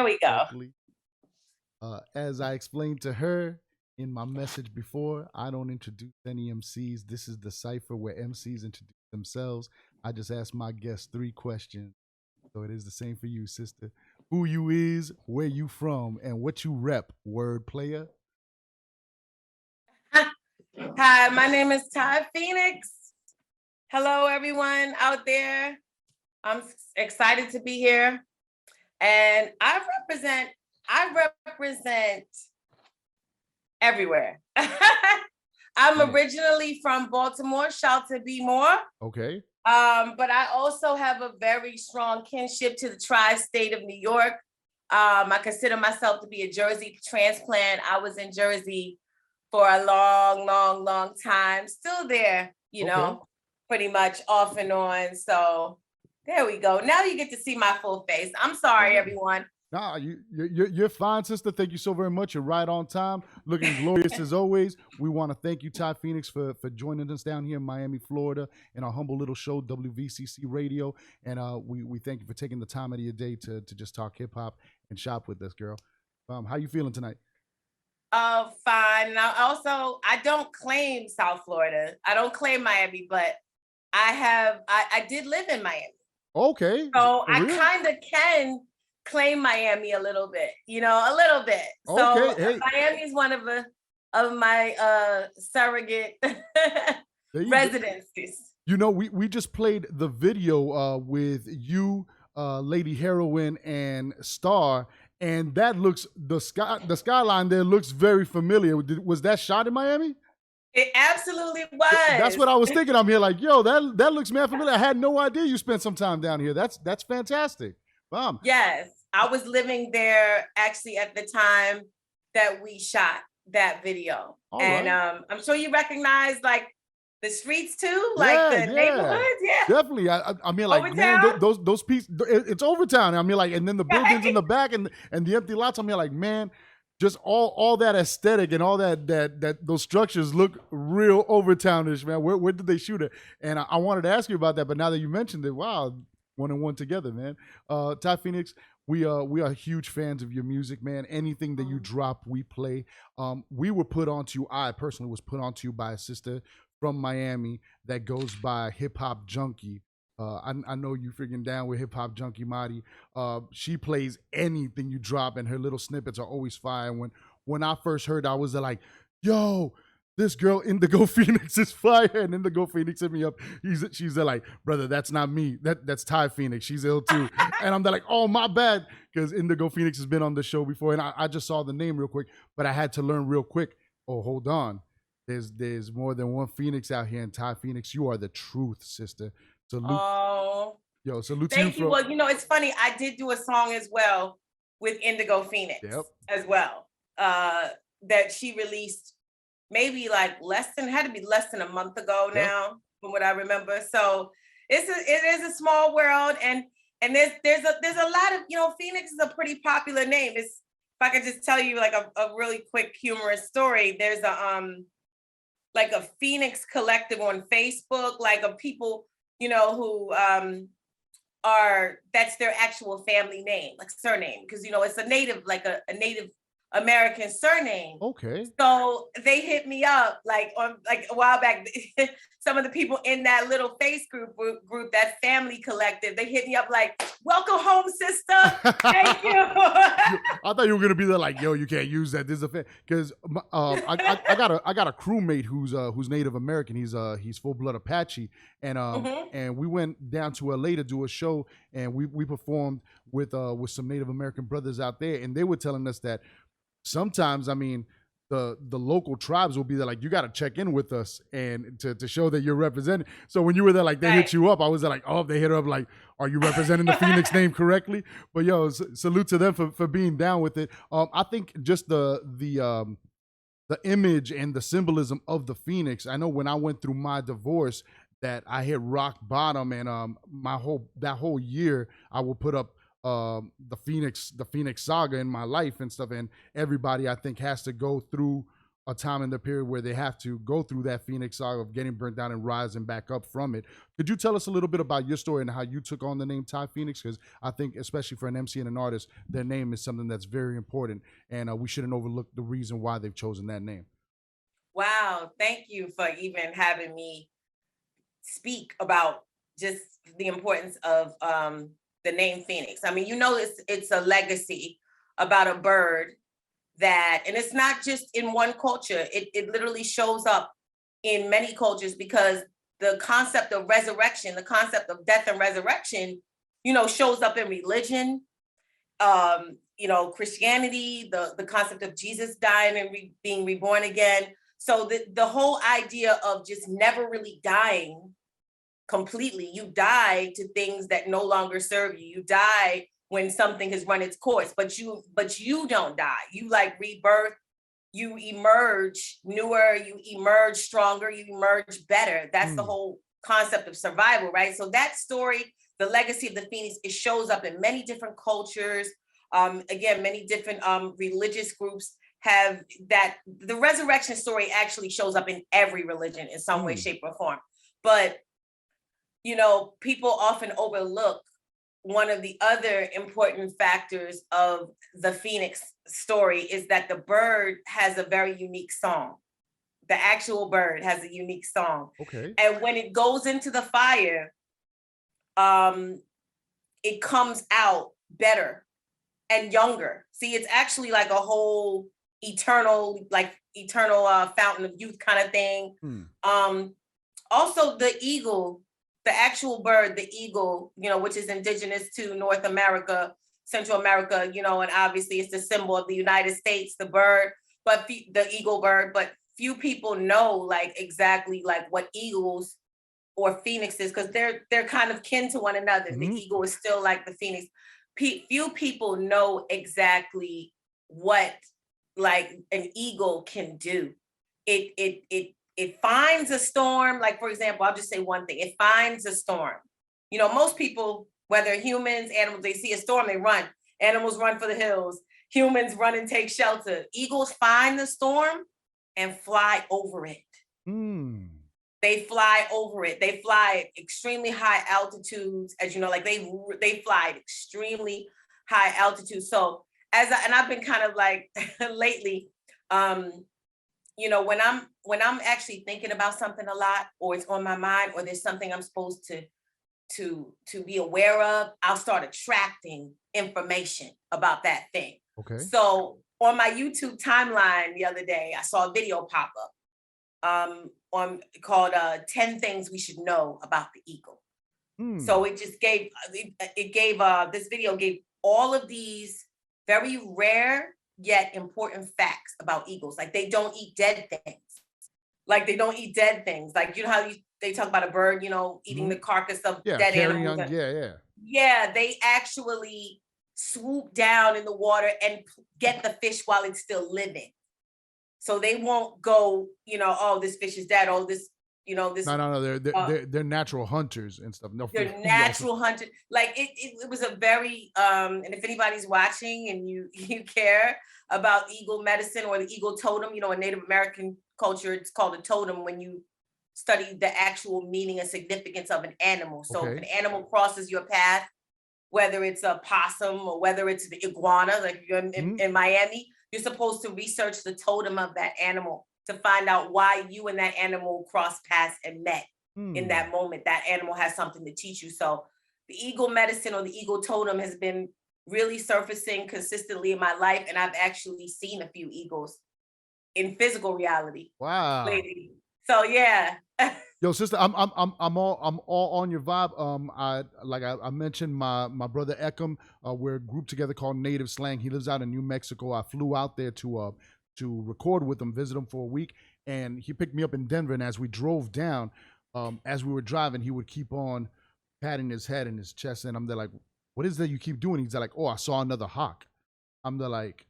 There we go. Respectfully. As I explained to her in my message before, I don't introduce any MCs. This is the cipher where MCs introduce themselves. I just ask my guests 3 questions. So it is the same for you, sister. Who you is, where you from, and what you rep, word player. Hi, my name is TIYE PHOENIX. Hello, everyone out there. I'm excited to be here. And I represent everywhere. I'm originally from Baltimore, shout to be more. Okay. But I also have a very strong kinship to the tri-state of New York. I consider myself to be a Jersey transplant. I was in Jersey for a long time. Still there, you know, pretty much off and on. So there we go. Now you get to see my full face. I'm sorry, everyone. Nah, you're fine, sister. Thank you so very much. You're right on time. Looking glorious as always. We want to thank you, TIYE PHOENIX, for joining us down here in Miami, Florida, in our humble little show, WVCC Radio. And we thank you for taking the time out of your day to just talk hip hop and shop with us, girl. How you feeling tonight? Fine. Now, I don't claim South Florida. I don't claim Miami, but I did live in Miami. Okay. So I kind of can claim Miami a little bit, a little bit. So Miami is one of my surrogate residencies. We just played the video with you, Lady Heroine, and Star, and that looks the skyline there looks very familiar. Was that shot in Miami? It absolutely was. That's what I was thinking. I'm here like, yo, that looks man familiar. I had no idea you spent some time down here. That's fantastic. Yes, I was living there actually at the time that we shot that video. And I'm sure you recognize like the streets too, like the neighborhoods. Yeah, definitely. I mean, like, man, those pieces, it's Overtown. I mean, like, and then the buildings in the back and the empty lots. I mean, like, man, just all that aesthetic and all that those structures look real Overtownish, man. Where did they shoot it? And I wanted to ask you about that, but now that you mentioned it, wow. One and one together, man. TIYE PHOENIX, we are huge fans of your music, man. Anything that you drop, we play. We were put onto you. I personally was put onto you by a sister from Miami that goes by Hip Hop Junkie. I know you freaking down with Hip Hop Junkie, Marty. She plays anything you drop, and her little snippets are always fire. When I first heard, I was like, yo. This girl Indigo Pheonix is fire, and Indigo Pheonix hit me up. She's like, brother, that's not me. That's TIYE PHOENIX. She's ill too. And I'm like, oh, my bad, because Indigo Pheonix has been on the show before, and I just saw the name real quick, but I had to learn real quick. Oh, hold on. There's more than one Pheonix out here, and TIYE PHOENIX, you are the truth, sister. Salute. Oh, yo, salute to you. Thank you. Well, it's funny. I did do a song as well with Indigo Pheonix as well that she released. Maybe like had to be less than a month ago now, from what I remember. So it is a small world, and there's a lot of Pheonix is a pretty popular name. If I could just tell you like a really quick humorous story. There's like a Pheonix collective on Facebook, like of people who that's their actual family name, like surname, because it's a native a Native American surname. Okay. So they hit me up like a while back. Some of the people in that little face group, that family collective, they hit me up like, welcome home, sister. Thank you. I thought you were gonna be there like, yo, you can't use that. This is a because I got a crewmate who's Native American. He's full blood Apache, and and we went down to LA to do a show, and we performed with some Native American brothers out there, and they were telling us that sometimes, I mean, the local tribes will be there like, you got to check in with us and to show that you're represented. So when you were there, like they hit you up, I was like, oh, they hit her up like, are you representing the Pheonix name correctly? But yo, salute to them for being down with it. I think just the image and the symbolism of the Pheonix. I know when I went through my divorce that I hit rock bottom, and that whole year I will put up the Pheonix saga in my life and stuff, and everybody I think has to go through a time in the period where they have to go through that Phoenix saga of getting burnt down and rising back up from it. Could you tell us a little bit about your story and how you took on the name TIYE PHOENIX? Because I think, especially for an MC and an artist, their name is something that's very important, and we shouldn't overlook the reason why they've chosen that name. Wow, thank you for even having me speak about just the importance of the name Phoenix. I mean, it's a legacy about a bird that, and it's not just in one culture, it literally shows up in many cultures, because the concept of resurrection, the concept of death and resurrection, shows up in religion, Christianity, the concept of Jesus dying and being reborn again. So the whole idea of just never really dying completely, you die to things that no longer serve you. You die when something has run its course, but you don't die. You like rebirth, you emerge newer, you emerge stronger, you emerge better. That's the whole concept of survival, right? So that story, the legacy of the Phoenix, it shows up in many different cultures. Again, many different religious groups have that. The resurrection story actually shows up in every religion in some way, shape, or form. But, people often overlook one of the other important factors of the Phoenix story is that the bird has a very unique song. The actual bird has a unique song. Okay. And when it goes into the fire, it comes out better and younger. See, it's actually like a whole eternal fountain of youth kind of thing. Also the eagle, the actual bird, the eagle, which is indigenous to North America, Central America, and obviously it's the symbol of the United States, the bird, but the eagle bird, but few people know exactly what eagles or phoenixes, because they're kind of kin to one another. The eagle is still like the phoenix. Few people know exactly what an eagle can do. It finds a storm. Like, for example, I'll just say one thing. It finds a storm. Most people, whether humans, animals, they see a storm, they run. Animals run for the hills. Humans run and take shelter. Eagles find the storm and fly over it. They fly over it. They fly at extremely high altitudes, as they fly at extremely high altitude. So and I've been kind of lately, when I'm actually thinking about something a lot, or it's on my mind, or there's something I'm supposed to be aware of, I'll start attracting information about that thing. Okay. So on my YouTube timeline the other day, I saw a video pop up called 10 Things We Should Know About the Eagle. So it just gave this video gave all of these very rare yet important facts about eagles. They don't eat dead things. They don't eat dead things. How they talk about a bird, eating the carcass of dead animals. Yeah, they actually swoop down in the water and get the fish while it's still living. So they won't go, oh, this fish is dead. Oh, this, this. No. They're natural hunters and stuff. No, they're natural hunters. It was a very, and if anybody's watching and you care about eagle medicine or the eagle totem, in Native American culture, it's called a totem when you study the actual meaning and significance of an animal. So if an animal crosses your path, whether it's a possum or whether it's the iguana, like you're in Miami, you're supposed to research the totem of that animal to find out why you and that animal crossed paths and met in that moment. That animal has something to teach you. So the eagle medicine or the eagle totem has been really surfacing consistently in my life. And I've actually seen a few eagles in physical reality. Wow. Lately. So yeah. Yo, sister, I'm all on your vibe. I mentioned my brother Eckham. We're a group together called Native Slang. He lives out in New Mexico. I flew out there to record with him, visit him for a week, and he picked me up in Denver. And as we drove down, as we were driving, he would keep on patting his head and his chest, and I'm there like, "What is that you keep doing?" He's like, "Oh, I saw another hawk." I'm there like,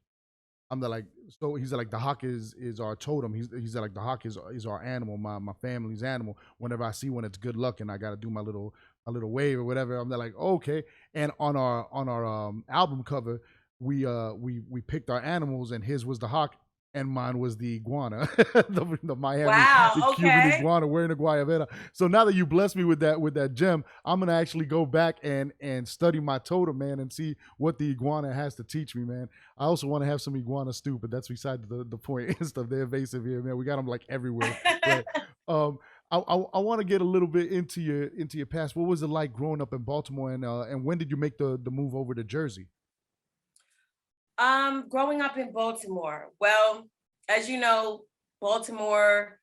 so he's like, the hawk is our totem. He's like, the hawk is our animal, my family's animal. Whenever I see one, it's good luck, and I got to do my little wave or whatever. I'm there like, okay. And on our album cover, we picked our animals, and his was the hawk, and mine was the iguana, the Miami, wow, the Cuban iguana wearing a guayabera. So now that you blessed me with that gem, I'm gonna actually go back and study my totem, man, and see what the iguana has to teach me, man. I also want to have some iguana stew, but that's beside the point and stuff. They're invasive here, man. We got them like everywhere. But, I want to get a little bit into your past. What was it like growing up in Baltimore, and when did you make the move over to Jersey? Growing up in Baltimore, well, as you know, Baltimore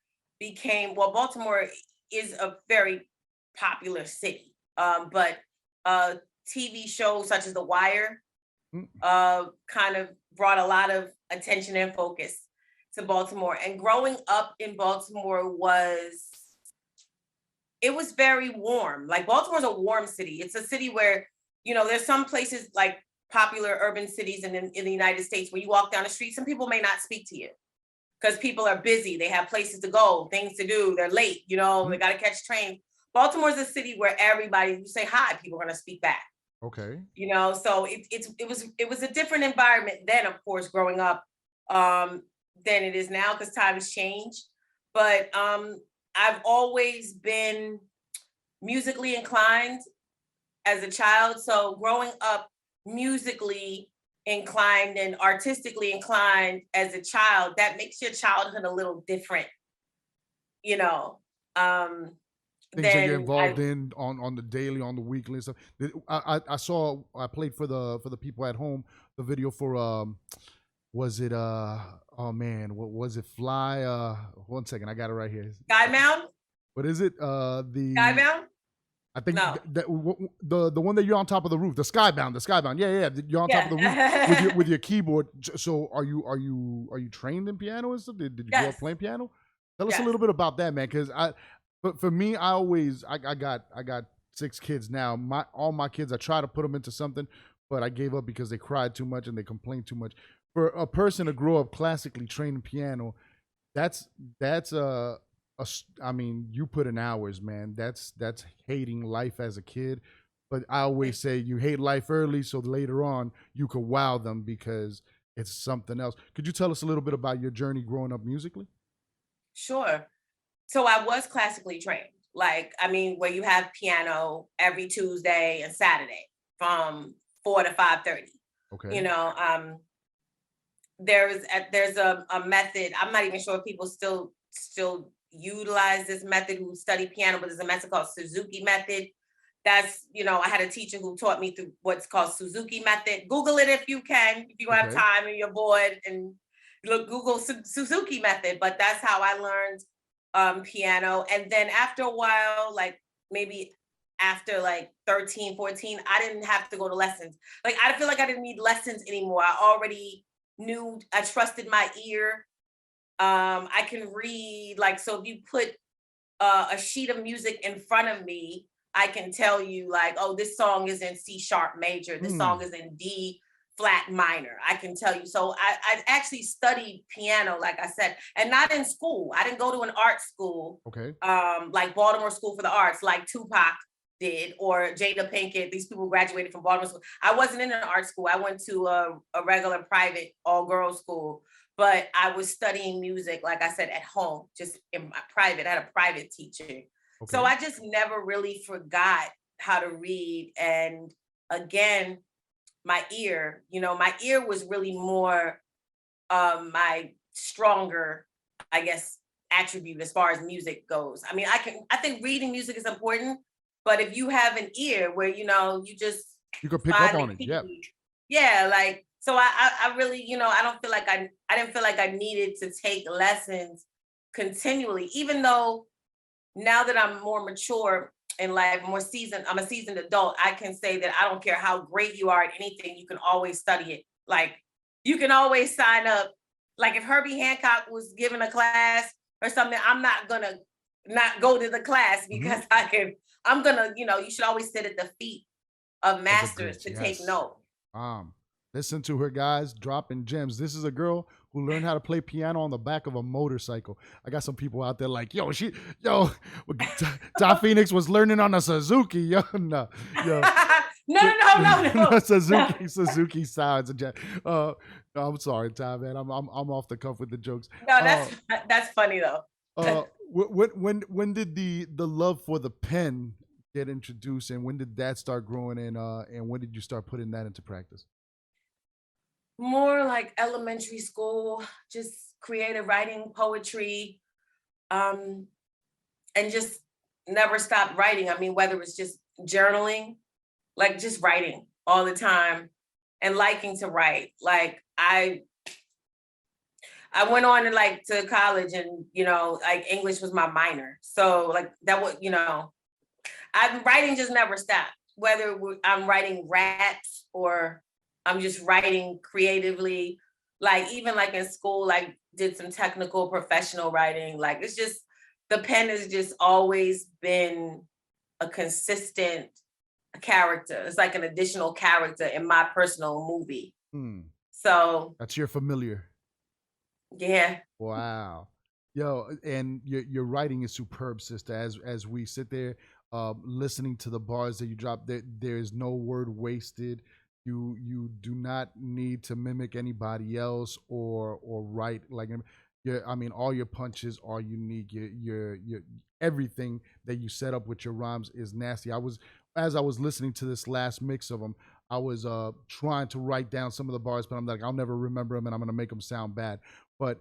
is a very popular city. But TV shows such as The Wire kind of brought a lot of attention and focus to Baltimore. And growing up in Baltimore was very warm. Like, Baltimore's a warm city. It's a city where, there's some places like popular urban cities in the United States where you walk down the street, some people may not speak to you because people are busy. They have places to go, things to do. They're late, they got to catch trains. Baltimore's a city where everybody, you say hi, people are going to speak back. Okay. So it was a different environment then, of course, growing up than it is now because times change. But I've always been musically inclined as a child. So growing up musically inclined and artistically inclined as a child, that makes your childhood a little different, things that you're involved in on the daily, on the weekly and stuff. I played for the people at home the video for was it oh man, what was it? Fly 1 second, I got it right here. Skybound? What is it? The Skybound? I think no. The one that you're on top of the roof, the Skybound. Yeah. You're on top of the roof with your keyboard. So are you trained in piano and stuff? Did you grow up playing piano? Tell us a little bit about that, man. Because for me, I got 6 kids now. All my kids, I try to put them into something, but I gave up because they cried too much and they complained too much. For a person to grow up classically trained in piano, that's I mean, you put in hours, man. That's hating life as a kid. But I always say you hate life early, so later on you could wow them because it's something else. Could you tell us a little bit about your journey growing up musically? Sure. So I was classically trained. Where you have piano every Tuesday and Saturday from 4 to 5:30. Okay. There's a method. I'm not even sure if people still utilize this method who study piano, but there's a method called Suzuki Method. That's, I had a teacher who taught me through what's called Suzuki Method. Google it if you can, if you have time and you're bored, and Google Suzuki Method. But that's how I learned piano. And then after a while, maybe after 13, 14, I didn't have to go to lessons. I feel like I didn't need lessons anymore. I already knew, I trusted my ear. I can read, so if you put a sheet of music in front of me, I can tell you oh, this song is in C sharp major. This song is in D flat minor. I can tell you. So I actually studied piano, like I said, and not in school. I didn't go to an art school, like Baltimore School for the Arts, like Tupac did, or Jada Pinkett. These people graduated from Baltimore School. I wasn't in an art school. I went to a regular private all-girls school. But I was studying music, like I said, at home, just in my private. I had a private teacher. Okay. So I just never really forgot how to read. And again, my ear was really more my stronger, I guess, attribute as far as music goes. I mean, I think reading music is important, but if you have an ear where, you could pick up on it. Yeah. So I really, I didn't feel like I needed to take lessons continually, even though now that I'm more mature in life, I'm a seasoned adult, I can say that I don't care how great you are at anything, you can always study it. You can always sign up. If Herbie Hancock was giving a class or something, I'm not gonna not go to the class because I'm gonna, you should always sit at the feet of masters to take note. Listen to her, guys, dropping gems. This is a girl who learned how to play piano on the back of a motorcycle. I got some people out there like, Ty Phoenix was learning on a Suzuki. No. No. Suzuki sounds. No, I'm sorry, Ty, man. I'm off the cuff with the jokes. No, that's funny though. When did the love for the pen get introduced, and when did that start growing, and when did you start putting that into practice? More like elementary school, just creative writing, poetry, and just never stopped writing. I mean, whether it's just journaling, like just writing all the time and liking to write. Like I went on to college, and like English was my minor. So like that was, writing just never stopped. Whether I'm writing raps or I'm just writing creatively, like even like in school, like did some technical professional writing. Like it's just, the pen has just always been a consistent character. It's like an additional character in my personal movie. So that's your familiar. Yeah. Wow. Yo, and your writing is superb, sister. As we sit there listening to the bars that you drop, there is no word wasted. You do not need to mimic anybody else or write like. I mean, all your punches are unique. Your everything that you set up with your rhymes is nasty. As I was listening to this last mix of them, I was trying to write down some of the bars, but I'm like, I'll never remember them, and I'm gonna make them sound bad. But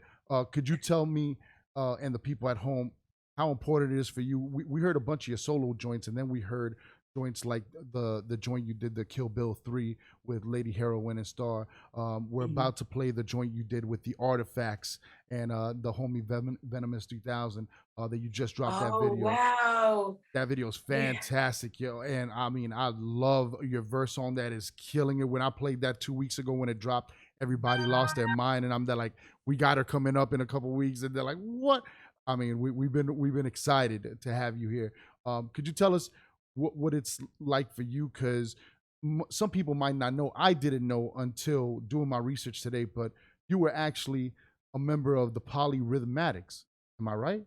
could you tell me and the people at home how important it is for you? We heard a bunch of your solo joints, and then we heard joints like the joint you did, the Kill Bill 3 with Lady Heroine and Star. We're about to play the joint you did with the Artifacts and the homie Venomous 3000 that you just dropped that video. Wow. That video is fantastic, yo. And I mean, I love your verse on that, is killing it. When I played that 2 weeks ago when it dropped, everybody lost their mind, and I'm there like, we got her coming up in a couple weeks, and they're like, what? I mean, we've been excited to have you here. Could you tell us what it's like for you? Because some people might not know. I didn't know until doing my research today, but you were actually a member of the Polyrhythmatics. Am I right?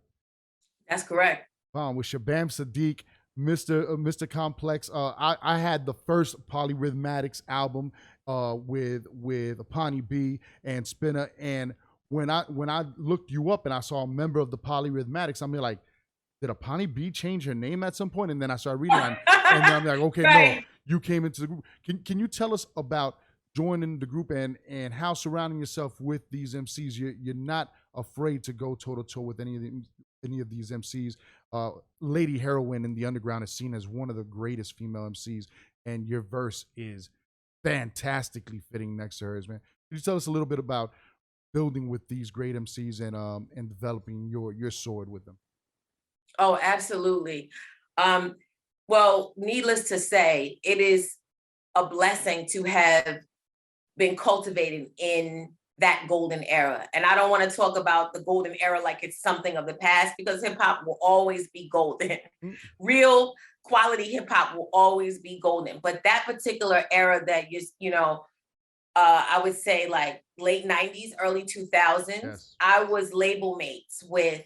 That's correct. With Shabam Sadiq, Mr. Complex. I had the first Polyrhythmatics album with Pani B and Spinner, and when I looked you up and I saw a member of the Polyrhythmatics, I'm like, did Pani B change her name at some point? And then I started reading on, and then I'm like, okay, right. No, you came into the group. Can you tell us about joining the group and how surrounding yourself with these MCs, you're not afraid to go toe to toe with any of these MCs? Lady Heroine in the underground is seen as one of the greatest female MCs, and your verse is fantastically fitting next to hers, man. Can you tell us a little bit about building with these great MCs and developing your sword with them? Oh, absolutely. Well, needless to say, it is a blessing to have been cultivated in that golden era. And I don't want to talk about the golden era like it's something of the past, because hip hop will always be golden. Real quality hip hop will always be golden. But that particular era that I would say like late 90s, early 2000s, yes. I was label mates with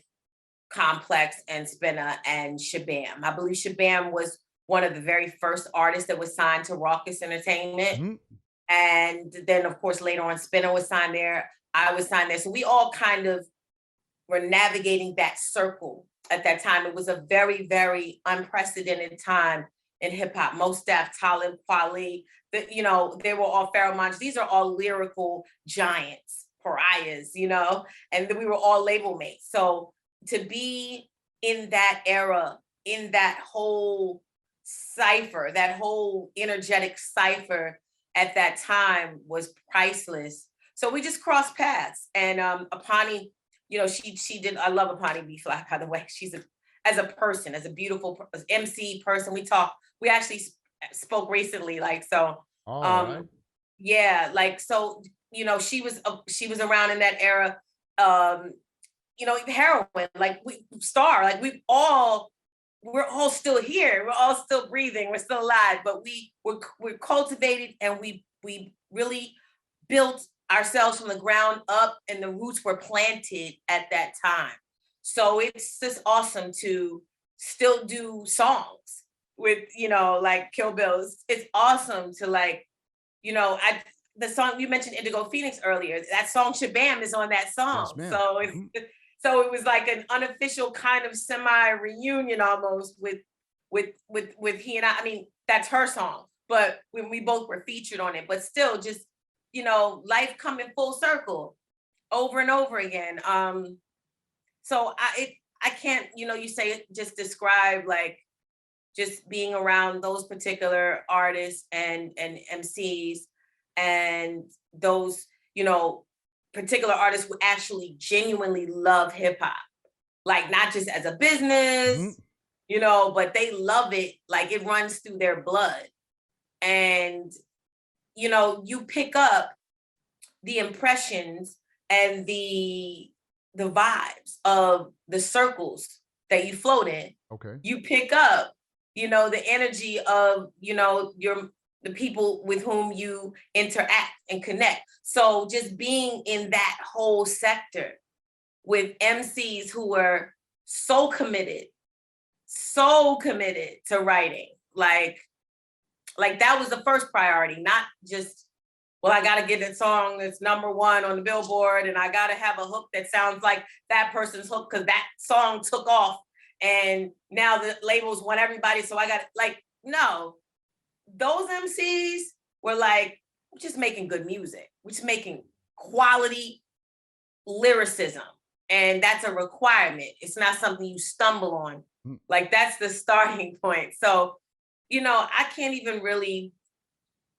Complex and Spinner and Shabam. I believe Shabam was one of the very first artists that was signed to Raucous Entertainment. Mm-hmm. And then, of course, later on, Spinner was signed there. I was signed there. So we all kind of were navigating that circle at that time. It was a very, very unprecedented time in hip hop. Mos Def, Talib Kweli, they were all Pharoah Monch. These are all lyrical giants, pariahs, and we were all label mates. So to be in that era, in that whole cipher, that whole energetic cipher at that time was priceless. So we just crossed paths. And Apani, she did, I love Apani B. Fly, by the way. She's as a person, as a beautiful MC person. We actually spoke recently, right. Yeah, she was around in that era. Heroin, we're all still here. We're all still breathing. We're still alive, but we're cultivated, and we really built ourselves from the ground up, and the roots were planted at that time. So it's just awesome to still do songs you know, like Kill Bill. It's awesome to like, you know, the song you mentioned Indigo Phoenix earlier, that song Shabam is on that song. Yes, so so it was like an unofficial kind of semi reunion almost with he and I mean, that's her song, but when we both were featured on it, but still just, you know, life coming full circle over and over again. So I can't, you know, you say it, just describe like just being around those particular artists and MCs and those, you know, particular artists who actually genuinely love hip hop, like not just as a business, you know, but they love it, like it runs through their blood. And, you know, you pick up the impressions and the vibes of the circles that you float in. Okay. You pick up, you know, the energy of, you know, the people with whom you interact and connect. So just being in that whole sector with MCs who were so committed to writing, like that was the first priority, not just, well, I got to get a song that's #1 on the Billboard and I got to have a hook that sounds like that person's hook because that song took off and now the labels want everybody. So I got like, no, those MCs were like, we're just making good music. We're just making quality lyricism. And that's a requirement. It's not something you stumble on. Like that's the starting point. So, you know, I can't even really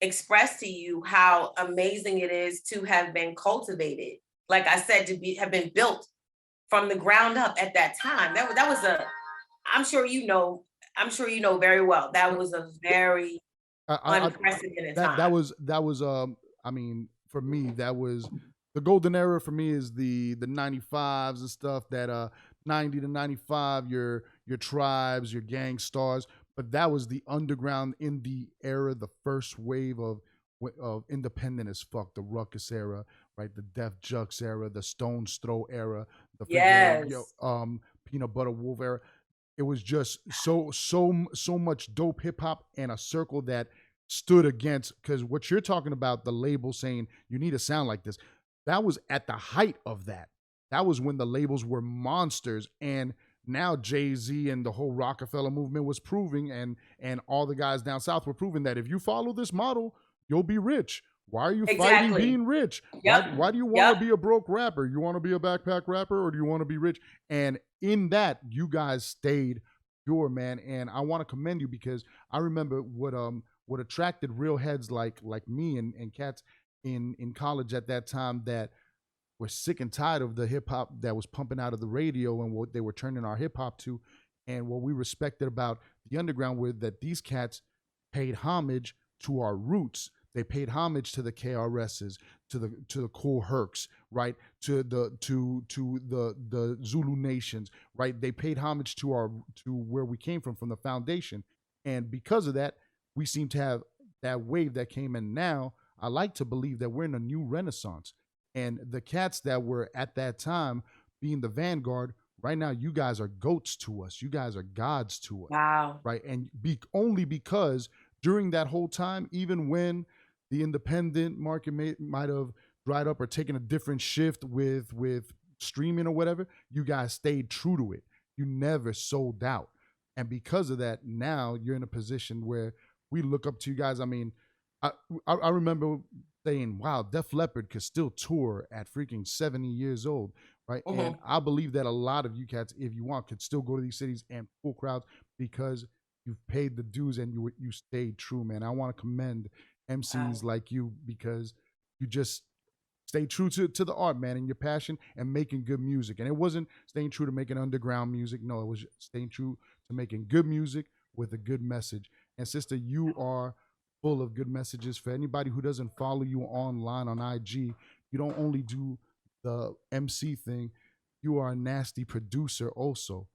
express to you how amazing it is to have been cultivated. Like I said, have been built from the ground up at that time. That was I'm sure you know very well. That was a very unprecedented time. That was I mean, for me, that was the golden era. For me is the 95s and stuff, that 90 to 95, your Tribes, your Gang Stars. But that was the underground indie era, the first wave of independent as fuck, the Ruckus era, right? The Def Jux era, the Stone's Throw era, the Peanut Butter Wolf era. It was just so much dope hip hop and a circle that stood against, because what you're talking about, the label saying you need to sound like this, that was at the height of that. That was when the labels were monsters, and now Jay-Z and the whole Rockefeller movement was proving, and all the guys down south were proving that if you follow this model, you'll be rich. Why are you fighting being rich? Yep. Why do you want to be a broke rapper? You want to be a backpack rapper, or do you want to be rich? And in that, you guys stayed pure, man. And I want to commend you, because I remember what attracted real heads like me and cats in college at that time that were sick and tired of the hip hop that was pumping out of the radio and what they were turning our hip hop to. And what we respected about the underground were that these cats paid homage to our roots. They paid homage to the KRSs, to the Cool Hercs, right? To the Zulu nations, right? They paid homage to where we came from the foundation. And because of that, we seem to have that wave that came in now. I like to believe that we're in a new renaissance. And the cats that were at that time being the vanguard, right now, you guys are goats to us. You guys are gods to us. Wow. Right. And only because during that whole time, even when the independent market might have dried up or taken a different shift with streaming or whatever, you guys stayed true to it. You never sold out. And because of that, now you're in a position where we look up to you guys. I mean, I remember saying, wow, Def Leppard could still tour at freaking 70 years old, right? Mm-hmm. And I believe that a lot of you cats, if you want, could still go to these cities and full crowds because you've paid the dues and you stayed true, man. I want to commend MCs like you, because you just stay true to the art, man, and your passion and making good music. And it wasn't staying true to making underground music. No, it was staying true to making good music with a good message. And sister, you are full of good messages. For anybody who doesn't follow you online on IG, you don't only do the MC thing, you are a nasty producer also,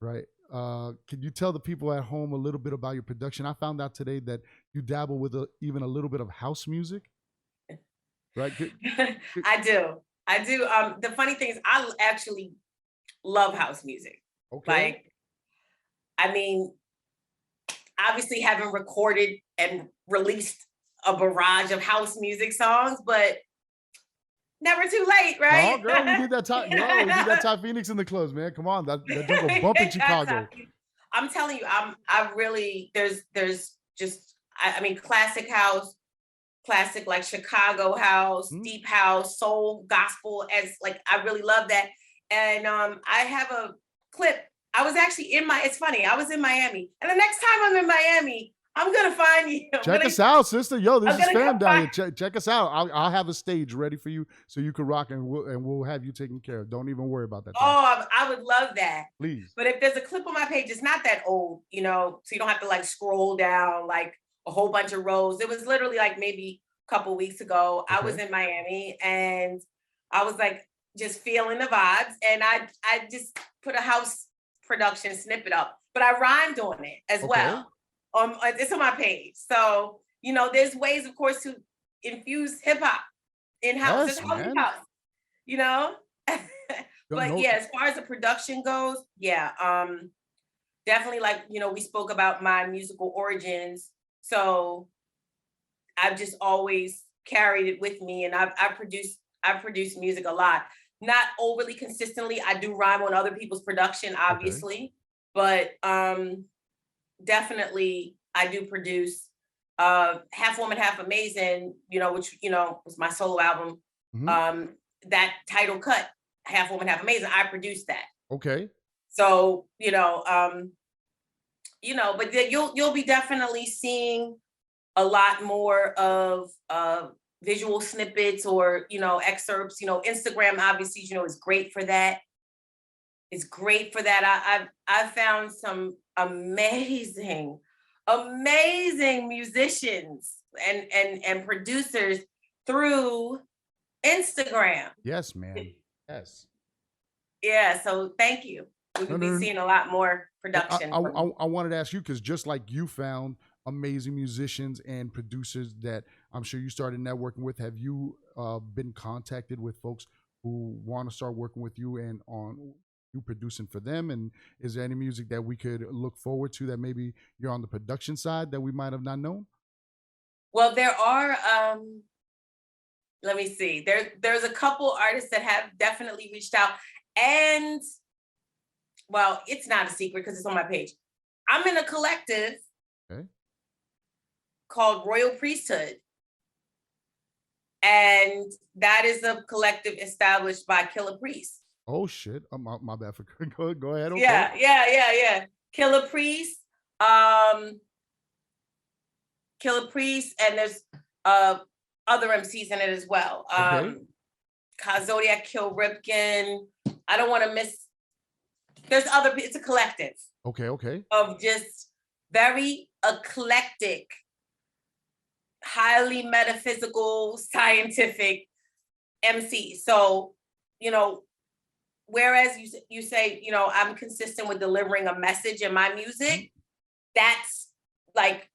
right? Can you tell the people at home a little bit about your production? I found out today that you dabble with even a little bit of house music, right? I do. The funny thing is, I actually love house music. Okay. Like, I mean, obviously haven't recorded and released a barrage of house music songs, but never too late, right? Oh, girl, we need that time. Girl, we need that TIYE PHOENIX in the clubs, man. Come on, that joke will bump in Chicago. I'm telling you, I really, there's just, I mean, classic house, classic like Chicago house, deep house, soul, gospel, as like, I really love that. And I have a clip. I was actually it's funny, I was in Miami, and the next time I'm in Miami, I'm gonna find you. Check us out, sister. Yo, this is fam down here. Check us out. I'll have a stage ready for you so you can rock, and we'll have you taken care of. Don't even worry about that. Oh, I would love that. Please. But if there's a clip on my page, it's not that old, you know, so you don't have to like scroll down like a whole bunch of rows. It was literally like maybe a couple weeks ago. Okay. I was in Miami, and I was like just feeling the vibes, and I just put a house production snippet up, but I rhymed on it as well. It's on my page. So, you know, there's ways, of course, to infuse hip hop in-house. Yes, you know? But yeah, as far as the production goes, yeah, definitely, like, you know, we spoke about my musical origins. So I've just always carried it with me, and I've produced music a lot. Not overly consistently. I do rhyme on other people's production, obviously, but definitely I do produce. Half Woman, Half Amazing, you know, which, you know, was my solo album. That title cut, Half Woman, Half Amazing, I produced that. Okay. So, you know, but you'll be definitely seeing a lot more of visual snippets or, you know, excerpts. You know, Instagram obviously, you know, is great for that. It's great for that. I've found some amazing musicians and producers through Instagram. Yes, man. Yes. Yeah. So thank you. We'll be seeing a lot more production. I wanted to ask you, because just like you found amazing musicians and producers that I'm sure you started networking with, have you been contacted with folks who want to start working with you and on you producing for them? And is there any music that we could look forward to that maybe you're on the production side that we might have not known? Well, there are, let me see. There's a couple artists that have definitely reached out, and well, it's not a secret because it's on my page. I'm in a collective called Royal Priesthood. And that is a collective established by Killer Priest. Oh shit! My bad for go ahead. Okay. Yeah. Killer Priest, and there's other MCs in it as well. Zodiac Kill Ripkin. I don't want to miss. There's other. It's a collective. Okay. Of just very eclectic, highly metaphysical, scientific MCs. So, you know, whereas you say, you know, I'm consistent with delivering a message in my music, that's like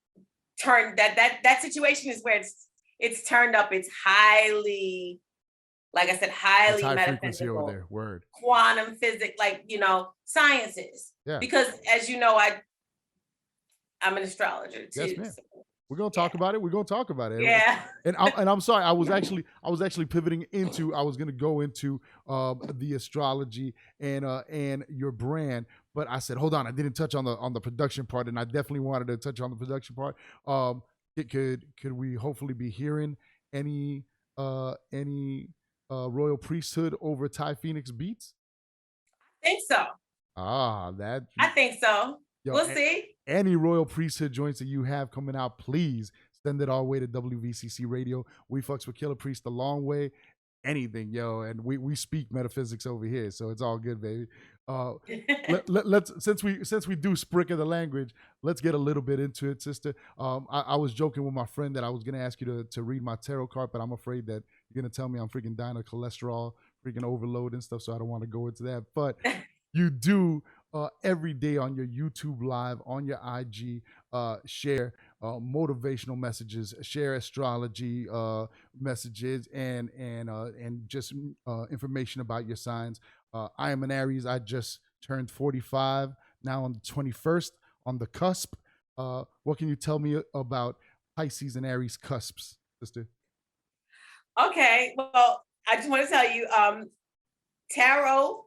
that situation is where it's turned up. It's highly, like I said, highly metaphysical over there. Word. Quantum physics, like, you know, sciences. Yeah. Because as you know, I'm an astrologer too. Yes, ma'am. So. We're gonna talk about it. We're gonna talk about it. Yeah. And I'm sorry. I was actually pivoting into. I was gonna go into the astrology and your brand, but I said, hold on. I didn't touch on the production part, and I definitely wanted to touch on the production part. Could we hopefully be hearing any Royal Priesthood over TIYE PHOENIX beats? I think so. I think so. Yo, we'll see. Any Royal Priesthood joints that you have coming out, please send it our way to WVCC Radio. We fucks with Killer Priest the long way. Anything, yo, and we speak metaphysics over here, so it's all good, baby. Let's since we do sprinkle the language, let's get a little bit into it, sister. I was joking with my friend that I was gonna ask you to read my tarot card, but I'm afraid that you're gonna tell me I'm freaking dying of cholesterol, freaking overload and stuff, so I don't want to go into that. But you do every day on your YouTube live, on your IG, share motivational messages, share astrology messages, and just information about your signs. I am an Aries. I just turned 45 now on the 21st, on the cusp. What can you tell me about Pisces and Aries cusps, sister? Okay, well, I just want to tell you, tarot,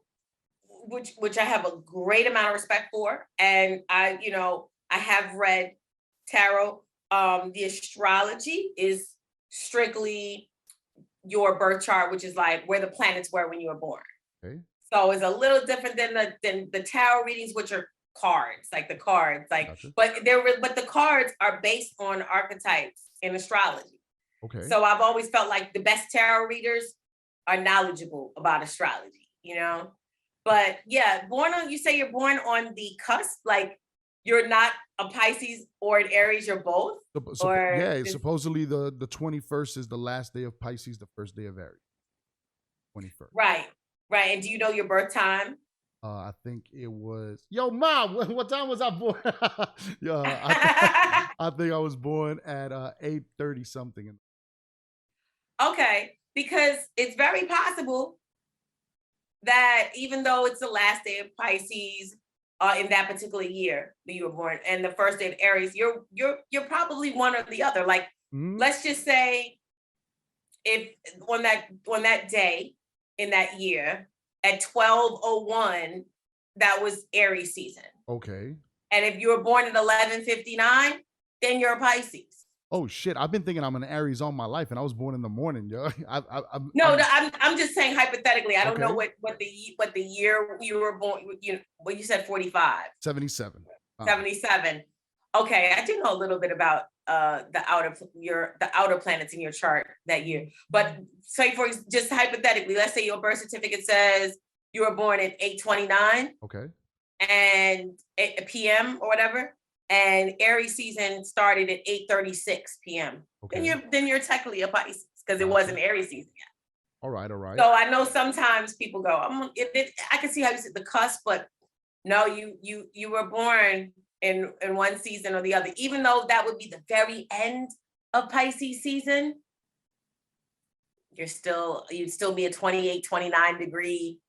which I have a great amount of respect for, and I have read tarot. The astrology is strictly your birth chart, which is like where the planets were when you were born. Okay. So it's a little different than the tarot readings, which are cards, like the cards, like Gotcha. but the cards are based on archetypes in astrology. Okay. So I've always felt like the best tarot readers are knowledgeable about astrology, But yeah, you say you're born on the cusp, like you're not a Pisces or an Aries, you're both? Supposedly the 21st is the last day of Pisces, the first day of Aries. 21st. Right. And do you know your birth time? I think it was, Mom, what time was I born? I think I was born at 8:30 something. Okay, because it's very possible that even though it's the last day of Pisces in that particular year that you were born and the first day of Aries, you're probably one or the other. Like, let's just say if on that day in that year at 12:01, that was Aries season. Okay. And if you were born at 11:59, then you're a Pisces. Oh shit! I've been thinking I'm an Aries all my life, and I was born in the morning, yo. I'm just saying hypothetically. I don't know what the year you were born. You said 45. 77. 77. Okay, I do know a little bit about the outer planets in your chart that year. But say for just hypothetically, let's say your birth certificate says you were born at 8:29. Okay. And 8 p.m. or whatever. And Aries season started at 8:36 p.m. Okay. Then you're technically a Pisces because it wasn't Aries season yet. All right. So I know sometimes people go, I can see how you said the cusp, but no, you were born in one season or the other, even though that would be the very end of Pisces season. You'd still be a 28, 29 degree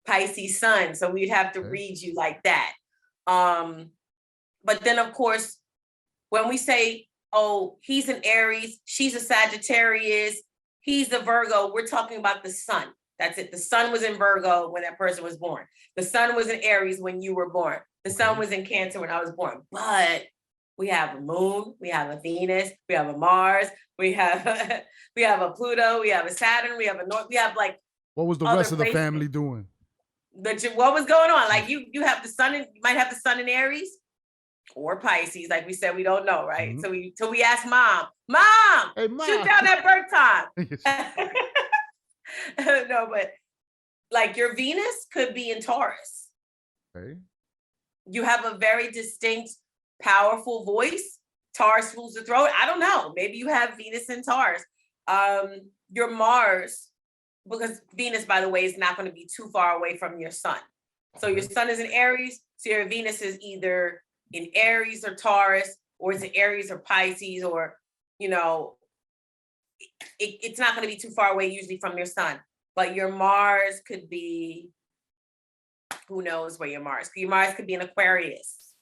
Pisces sun. So we'd have to read you like that. But then, of course, when we say, oh, he's an Aries, she's a Sagittarius, he's a Virgo, we're talking about the sun. That's it. The sun was in Virgo when that person was born. The sun was in Aries when you were born. The sun was in Cancer when I was born. But we have a moon, we have a Venus, we have a Mars, we have a Pluto, we have a Saturn, we have a North, we have like. What was the rest of the family doing? What was going on? Like you have the sun, you might have the sun in Aries or Pisces, like we said, we don't know, right? Mm-hmm. So we asked Mom, hey, Mom, shoot down that birth time. No, but like your Venus could be in Taurus. Okay. You have a very distinct, powerful voice. Taurus rules the throat. I don't know. Maybe you have Venus in Taurus. Your Mars, because Venus, by the way, is not going to be too far away from your sun. So your sun is in Aries. So your Venus is either in Aries or Taurus, or it's in Aries or Pisces, or, it's not going to be too far away usually from your sun. But your Mars could be, who knows where your Mars could be an Aquarius,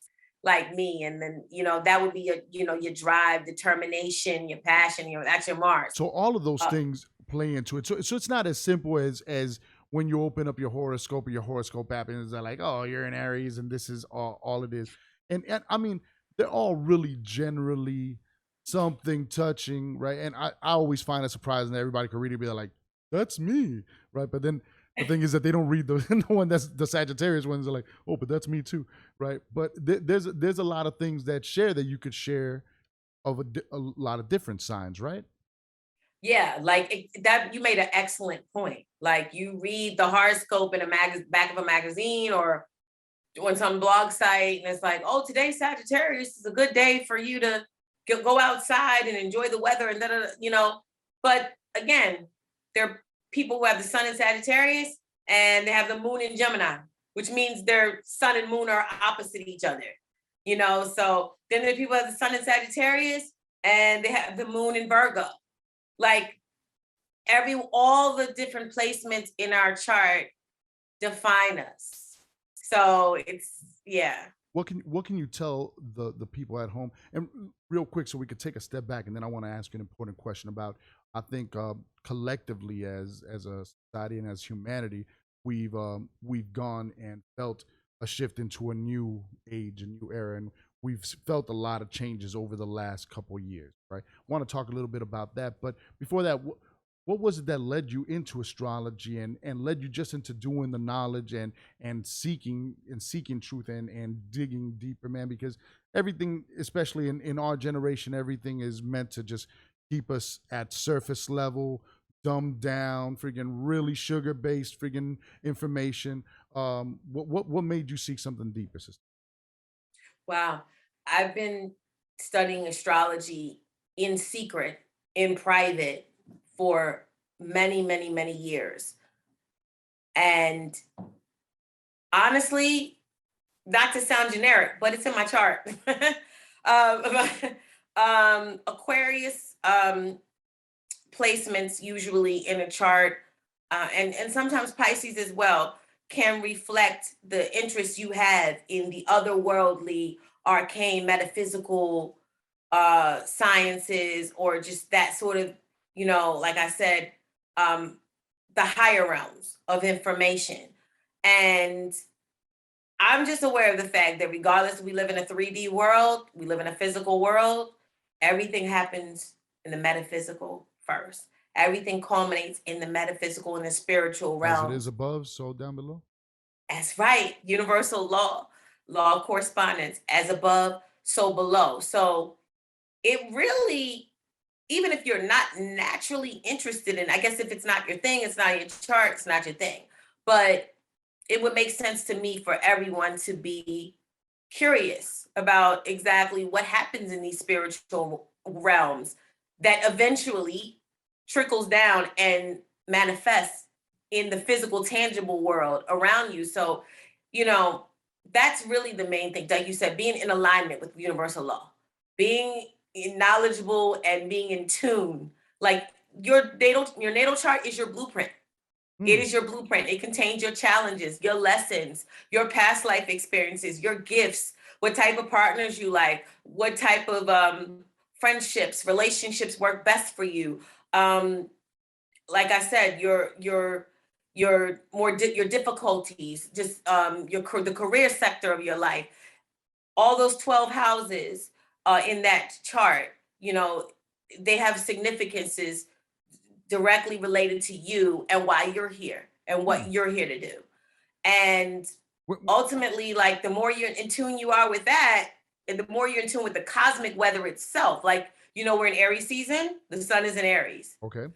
like me. And then, that would be your drive, determination, your passion, that's your Mars. So all of those things play into it. So it's not as simple as when you open up your horoscope or your horoscope app and it's like, oh, you're in Aries and this is all it is. And I mean, they're all really generally something touching, right? And I always find it surprising that everybody can read it and be like, that's me, right? But then the thing is that they don't read the one that's the Sagittarius ones are like, oh, but that's me too, right? But there's a lot of things that you could share of a lot of different signs, right? Yeah, like that. You made an excellent point. Like you read the horoscope in back of a magazine or on some blog site, and it's like, oh, today Sagittarius is a good day for you to go outside and enjoy the weather and But again, there are people who have the sun in Sagittarius and they have the moon in Gemini, which means their sun and moon are opposite each other. So then there are people who have the sun in Sagittarius and they have the moon in Virgo. Like all the different placements in our chart define us. So it's what can you tell the people at home? And real quick, so we could take a step back, and then I want to ask you an important question about, I think, collectively as a society and as humanity, we've gone and felt a shift into a new age, a new era, and we've felt a lot of changes over the last couple of years, right? I want to talk a little bit about that, but before that, what was it that led you into astrology and led you just into doing the knowledge and seeking truth and digging deeper, man? Because everything, especially in our generation, everything is meant to just keep us at surface level, dumbed down, friggin' really sugar-based friggin' information. What made you seek something deeper, sister? Wow. I've been studying astrology in secret, in private, for many, many, many years. And honestly, not to sound generic, but it's in my chart. Aquarius placements usually in a chart, and sometimes Pisces as well, can reflect the interest you have in the otherworldly, arcane, metaphysical sciences, or just that sort of, like I said, the higher realms of information. And I'm just aware of the fact that regardless, we live in a 3D world, we live in a physical world, everything happens in the metaphysical first. Everything culminates in the metaphysical and the spiritual realm. As it is above, so down below. That's right. Universal law of correspondence, as above, so below. So it really, even if you're not naturally interested in, I guess if it's not your thing, it's not your chart, it's not your thing. But it would make sense to me for everyone to be curious about exactly what happens in these spiritual realms that eventually trickles down and manifests in the physical, tangible world around you. So, that's really the main thing. Like you said, being in alignment with universal law, being knowledgeable and being in tune. Like your natal chart is your blueprint. It is your blueprint. It contains your challenges, your lessons, your past life experiences, your gifts, what type of partners you like, what type of friendships, relationships work best for you. Like I said, your difficulties, just the career sector of your life, all those 12 houses in that chart, they have significances directly related to you and why you're here and what you're here to do. And ultimately, like, the more you're in tune you are with that, and the more you're in tune with the cosmic weather itself, like, we're in Aries season, the sun is in Aries. Okay.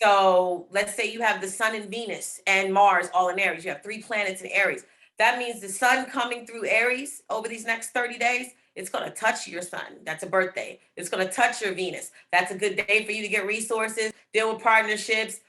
So let's say you have the sun and Venus and Mars all in Aries. You have 3 planets in Aries. That means the sun coming through Aries over these next 30 days, it's going to touch your sun. That's a birthday. It's going to touch your Venus. That's a good day for you to get resources, deal with partnerships,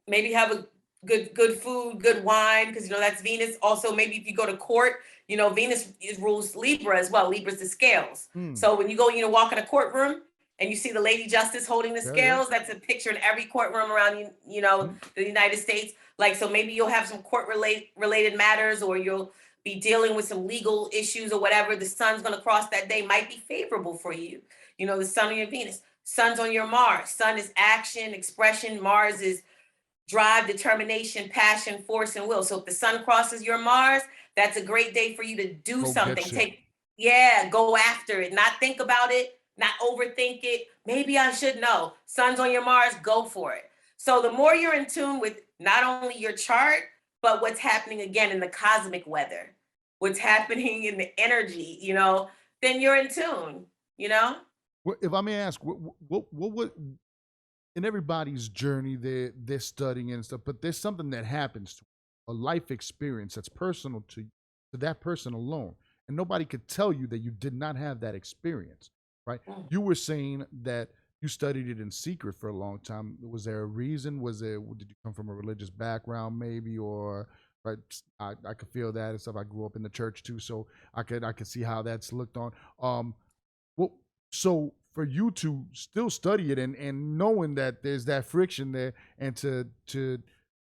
maybe have a good food, good wine, because that's Venus. Also, maybe if you go to court, Venus rules Libra as well. Libra's the scales. So when you go, walk in a courtroom and you see the Lady Justice holding the scales, that's a picture in every courtroom around the United States. Like, so maybe you'll have some court related matters, or you'll be dealing with some legal issues or whatever. The sun's going to cross that day, might be favorable for you. The sun on your Venus, sun's on your Mars. Sun is action, expression. Mars is drive, determination, passion, force, and will. So if the sun crosses your Mars, that's a great day for you to do something. Go after it, not think about it, not overthink it. Maybe I should know. Sun's on your Mars, go for it. So the more you're in tune with not only your chart, but what's happening again in the cosmic weather, what's happening in the energy, then you're in tune, If I may ask, what in everybody's journey, they're studying and stuff, but there's something that happens to a life experience that's personal to that person alone. And nobody could tell you that you did not have that experience, right? You were saying that you studied it in secret for a long time. Was there a reason? Did you come from a religious background maybe, or right? I could feel that and stuff. I grew up in the church too, so I could see how that's looked on. So for you to still study it and knowing that there's that friction there, and to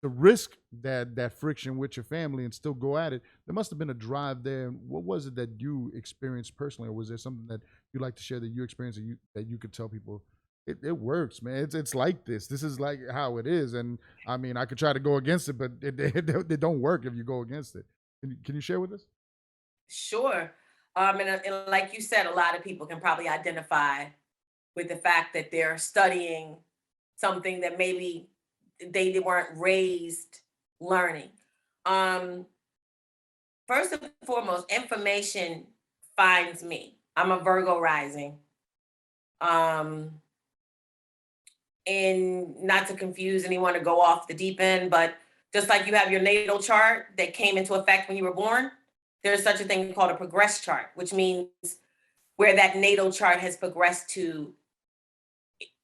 to risk that friction with your family and still go at it, there must have been a drive there. What was it that you experienced personally, or was there something that you'd like to share that you experienced that you could tell people? It works, man. It's like this. This is like how it is. And I mean, I could try to go against it, but it don't work if you go against it. Can you share with us? Sure. And like you said, a lot of people can probably identify with the fact that they're studying something that maybe they weren't raised learning. Um, First and foremost, information finds me. I'm a Virgo rising. Um, and not to confuse anyone or go off the deep end, but just like you have your natal chart that came into effect when you were born, there's such a thing called a progress chart, which means where that natal chart has progressed to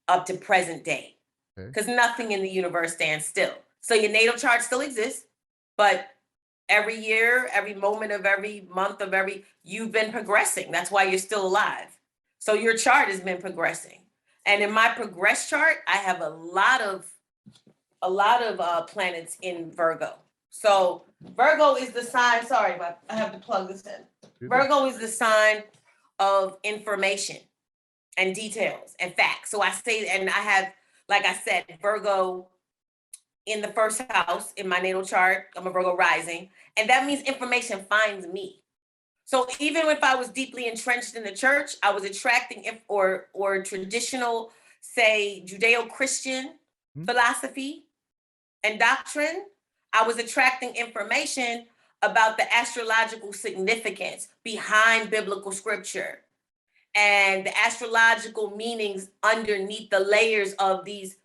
up to present day. Because nothing in the universe stands still. So your natal chart still exists, but every year, every moment of every month of you've been progressing. That's why you're still alive. So your chart has been progressing. And in my progress chart, I have a lot of planets in Virgo. So Virgo is the sign, sorry, but I have to plug this in. Virgo is the sign of information and details and facts. So I say, and I have, like I said, Virgo in the first house in my natal chart. I'm a Virgo rising, and that means information finds me. So even if I was deeply entrenched in the church, I was attracting or traditional, say, Judeo-Christian philosophy and doctrine. I was attracting information about the astrological significance behind biblical scripture and the astrological meanings underneath the layers of these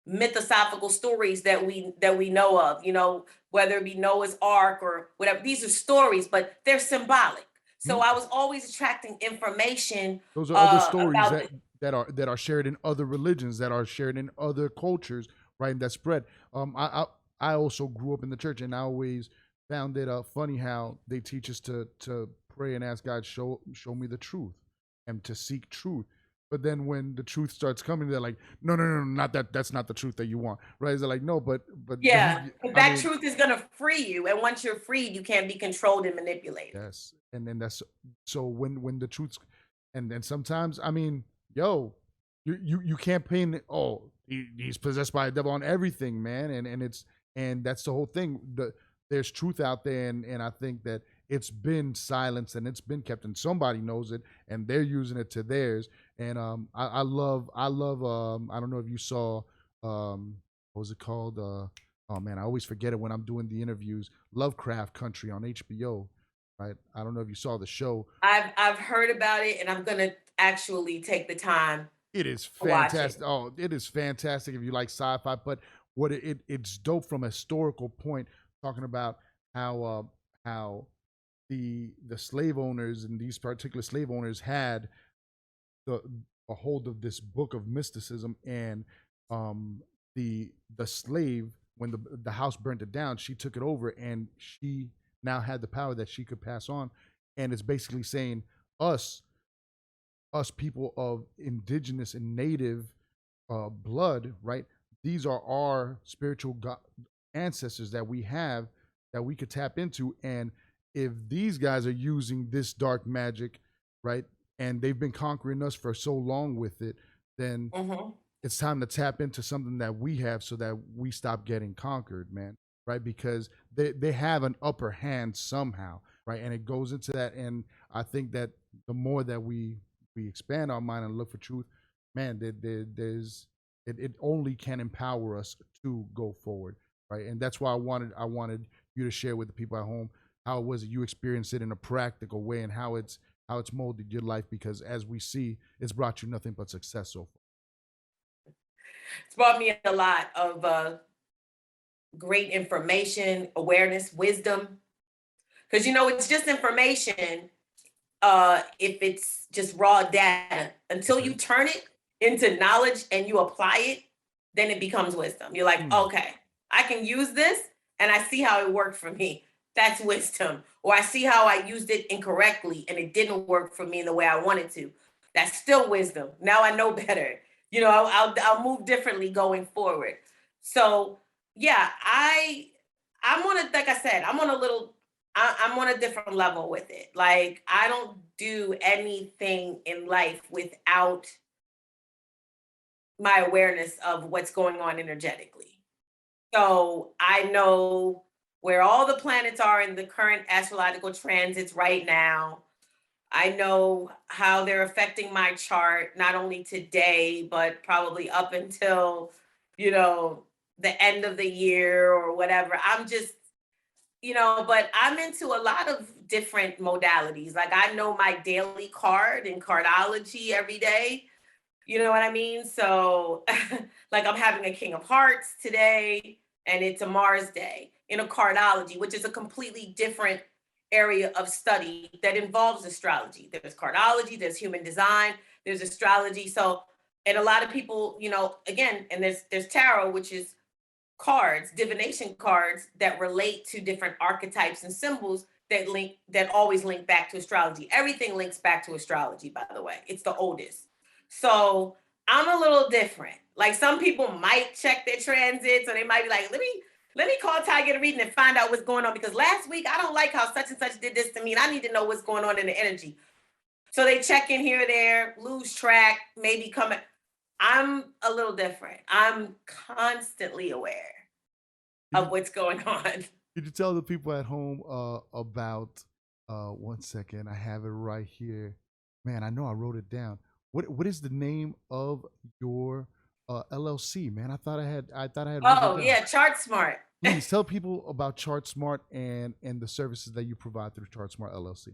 mythosophical stories that we know of, whether it be Noah's Ark or whatever. These are stories, but they're symbolic. So I was always attracting information. Those are other stories that are shared in other religions, that are shared in other cultures, right? And that spread. I also grew up in the church, and I always found it funny how they teach us to pray and ask God, show me the truth, and to seek truth. But then when the truth starts coming, they're like, no, not that. That's not the truth that you want, right? They're like, no, but yeah, that truth is gonna free you, and once you're freed, you can't be controlled and manipulated. Yes, and then that's so when the truth's, and then sometimes, I mean, yo, you can't paint it. Oh, he's possessed by a devil on everything, man, and that's the whole thing. There's truth out there, and I think that it's been silenced and it's been kept, and somebody knows it, and they're using it to theirs. And I love I don't know if you saw what was it called? Oh man, I always forget it when I'm doing the interviews. Lovecraft Country on HBO, right? I don't know if you saw the show. I've heard about it, and I'm gonna actually take the time. It is fantastic. Oh, it is fantastic if you like sci-fi. But what it's dope from a historical point, talking about how the slave owners and these particular slave owners had a hold of this book of mysticism, and the slave, when the house burnt it down, she took it over, and she now had the power that she could pass on. And it's basically saying us people of indigenous and native blood, right? These are our spiritual ancestors that we have, that we could tap into. And if these guys are using this dark magic, right, and they've been conquering us for so long with it, then it's time to tap into something that we have, so that we stop getting conquered, man, right? Because they have an upper hand somehow, right? And it goes into that. And I think that the more that we expand our mind and look for truth, man, it only can empower us to go forward, right? And that's why I wanted you to share with the people at home how it was that you experienced it in a practical way, and how it's molded your life, because as we see, it's brought you nothing but success so far. It's brought me a lot of great information, awareness, wisdom, because it's just information. If it's just raw data, until you turn it into knowledge and you apply it, then it becomes wisdom. You're like, okay, I can use this, and I see how it worked for me. That's wisdom. Or I see how I used it incorrectly and it didn't work for me in the way I wanted to. That's still wisdom. Now I know better. I'll move differently going forward. So yeah, I'm on a, like I said, I'm on a different level with it. Like, I don't do anything in life without my awareness of what's going on energetically. So I know where all the planets are in the current astrological transits right now. I know how they're affecting my chart, not only today, but probably up until, you know, the end of the year or whatever. I'm just, but I'm into a lot of different modalities. Like, I know my daily card in cardology every day. You know what I mean? So, like, I'm having a King of Hearts today, and it's a Mars day in a cardology, which is a completely different area of study that involves astrology. There's cardology, there's human design, there's astrology. So, and a lot of people, again, and there's tarot, which is cards, divination cards that relate to different archetypes and symbols that always link back to astrology. Everything links back to astrology, by the way. It's the oldest. So I'm a little different. Like, some people might check their transits, or they might be like, let me call Ty, get a reading, and find out what's going on, because last week I don't like how such and such did this to me, and I need to know what's going on in the energy. So they check in here or there, lose track, maybe come. I'm a little different. I'm constantly aware of what's going on. Could you tell the people at home about 1 second? I have it right here. Man, I know I wrote it down. What is the name of your LLC, man? I thought I had Oh yeah, Chartsmart. Please tell people about Chartsmart and the services that you provide through Chartsmart LLC.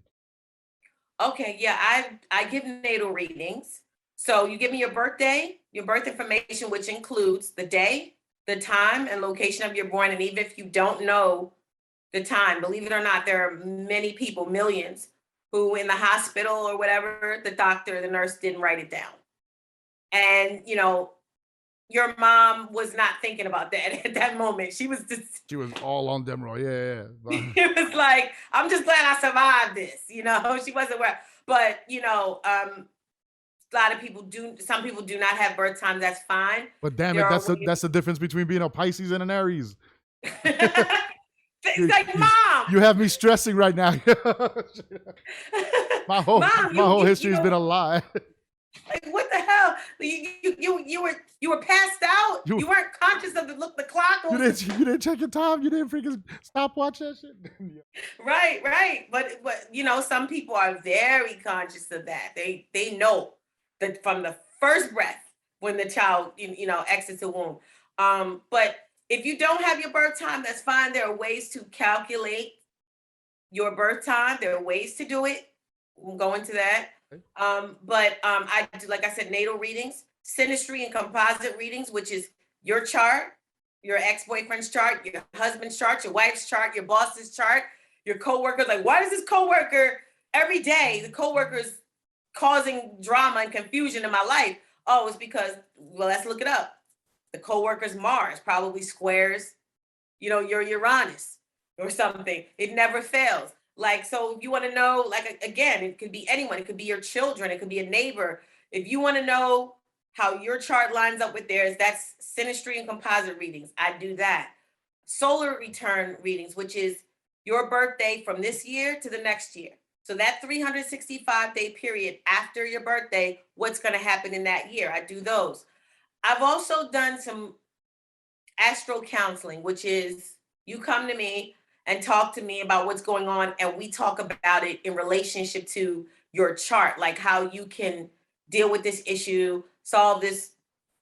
Okay, yeah, I give natal readings. So you give me your birthday, your birth information, which includes the day, the time, and location of your born. And even if you don't know the time, believe it or not, there are many people, millions, who in the hospital or whatever, the doctor, the nurse didn't write it down. And, your mom was not thinking about that at that moment. She was all on Demro. Yeah. It was like, I'm just glad I survived this. She wasn't aware. But, a lot of people some people do not have birth time. That's fine. But damn it, that's the difference between being a Pisces and an Aries. It's like, Mom, you have me stressing right now. my whole history has been a lie. Like, what the hell? You were passed out. You weren't conscious of the clock. You didn't check your time. You didn't freaking stopwatch that shit. Right. But some people are very conscious of that. They know that from the first breath when the child exits the womb. But if you don't have your birth time, that's fine. There are ways to calculate your birth time. There are ways to do it. We'll go into that. But I do, like I said, natal readings, synastry and composite readings, which is your chart, your ex-boyfriend's chart, your husband's chart, your wife's chart, your boss's chart, your coworkers. Like, why does this coworker every day, the coworker's causing drama and confusion in my life? Oh, it's because, well, let's look it up. The coworker's Mars probably squares, your Uranus or something. It never fails. Like, so if you want to know, like, again, it could be anyone. It could be your children. It could be a neighbor. If you want to know how your chart lines up with theirs, that's synastry and composite readings. I do that. Solar return readings, which is your birthday from this year to the next year. So that 365-day period after your birthday, what's going to happen in that year? I do those. I've also done some Astro Counseling, which is you come to me and talk to me about what's going on, and we talk about it in relationship to your chart, like how you can deal with this issue, solve this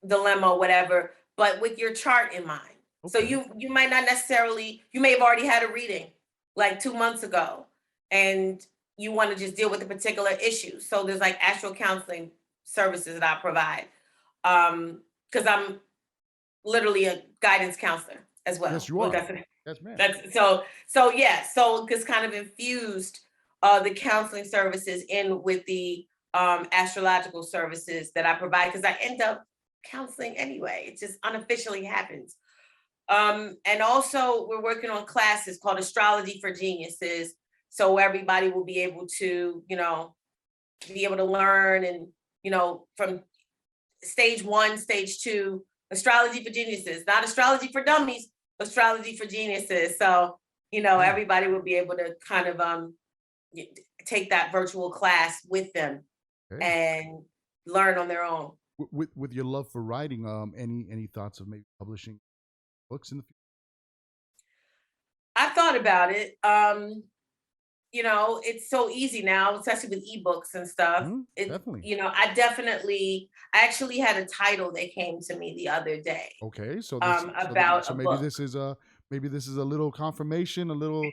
dilemma, whatever, but with your chart in mind. Okay. So you might not necessarily, you may have already had a reading like 2 months ago, and you want to just deal with a particular issue. So there's like Astro Counseling services that I provide. Because I'm literally a guidance counselor as well. Yes, you are. So just kind of infused the counseling services in with the astrological services that I provide, because I end up counseling anyway. It just unofficially happens. And also we're working on classes called Astrology for Geniuses. So everybody will be able to, learn and, from stage 1, stage 2, astrology for geniuses, not astrology for dummies, Astrology for Geniuses. So, you know, everybody will be able to kind of take that virtual class with them and learn on their own. With your love for writing, any thoughts of maybe publishing books in the future? I've thought about it. You know, it's so easy now, especially with ebooks and stuff. Definitely. You know, I actually had a title that came to me the other day. Okay, so about a maybe book. this is a little confirmation, a little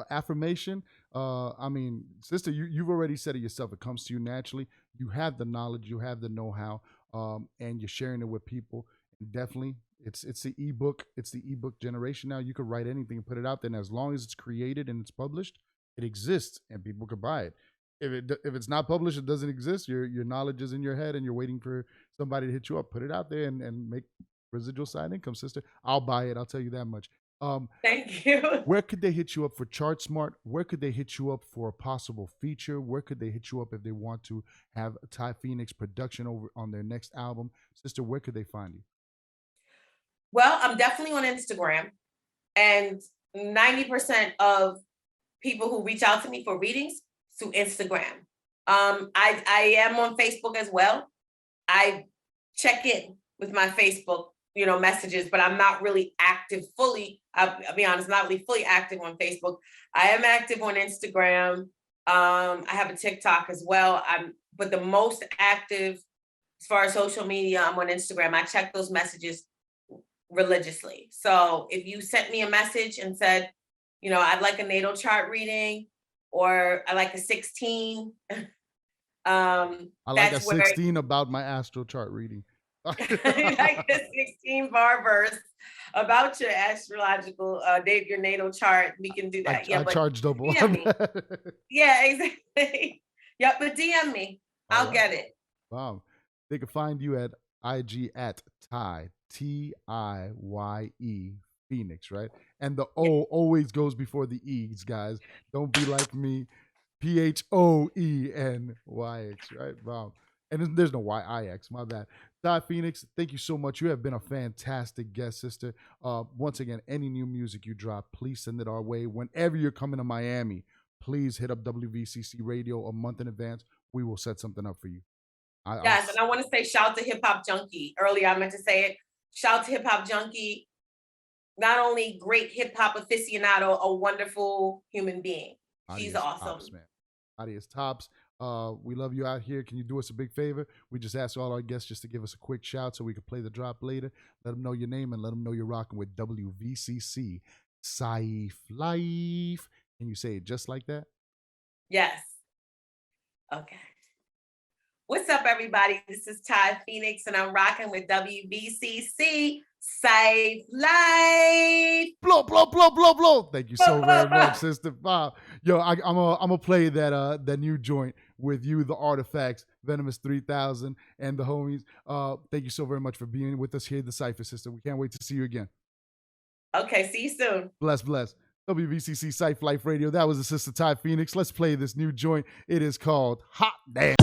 affirmation. I mean, sister, you've already said it yourself. It comes to you naturally. You have the knowledge, you have the know-how, and you're sharing it with people. And definitely, it's the ebook. It's the ebook generation now. You could write anything and put it out there, and as long as it's created and it's published, it exists and people could buy it. If it's not published, it doesn't exist. Your knowledge is in your head, and you're waiting for somebody to hit you up. Put it out there and make residual side income, sister. I'll buy it. I'll tell you that much. Thank you. Where could they hit you up for Chartsmart? Where could they hit you up for a possible feature? Where could they hit you up if they want to have a TIYE PHOENIX production over on their next album? Sister, where could they find you? Well, I'm definitely on Instagram, and 90% of people who reach out to me for readings through Instagram. I am on Facebook as well. I check in with my Facebook, you know, messages, but I'm not really active fully. I'll be honest, not really fully active on Facebook. I am active on Instagram. I have a TikTok as well. But the most active as far as social media, I'm on Instagram. I check those messages religiously. So if you sent me a message and said, you know, I'd like a natal chart reading, or I like a 16. I like a 16 about my astro chart reading. Like a 16 bar verse about your astrological your natal chart. We can do that. I charge double. Yeah, exactly. Yep, but DM me. I'll get it. Wow. They can find you at IG at TIYE, TIYE Phoenix, right? And the O always goes before the E's, guys. Don't be like me. PHOENYX, right? Wow. And there's no YIX, my bad. TIYE Phoenix, thank you so much. You have been a fantastic guest, sister. Once again, any new music you drop, please send it our way. Whenever you're coming to Miami, please hit up WVCC Radio a month in advance. We will set something up for you. Yes, and I want to say shout to Hip Hop Junkie. Earlier, I meant to say it. Shout to Hip Hop Junkie. Not only great hip hop aficionado, a wonderful human being. She's awesome. Tops, man. Adios tops. We love you out here. Can you do us a big favor? We just asked all our guests just to give us a quick shout so we can play the drop later. Let them know your name and let them know you're rocking with WVCC Saif Life. Can you say it just like that? Yes. Okay. What's up, everybody? This is TIYE Phoenix, and I'm rocking with WVCC Saif Life. Blow, blow, blow, blow, blow. Thank you so very much, sister. Wow. Yo, I'm gonna play that new joint with you, the Artifacts, Venomous 3000, and the homies. Thank you so very much for being with us here at the Cypher, sister. We can't wait to see you again. Okay, see you soon. Bless, bless. WVCC Saif Life Radio. That was the sister TIYE Phoenix. Let's play this new joint. It is called Hot Damn.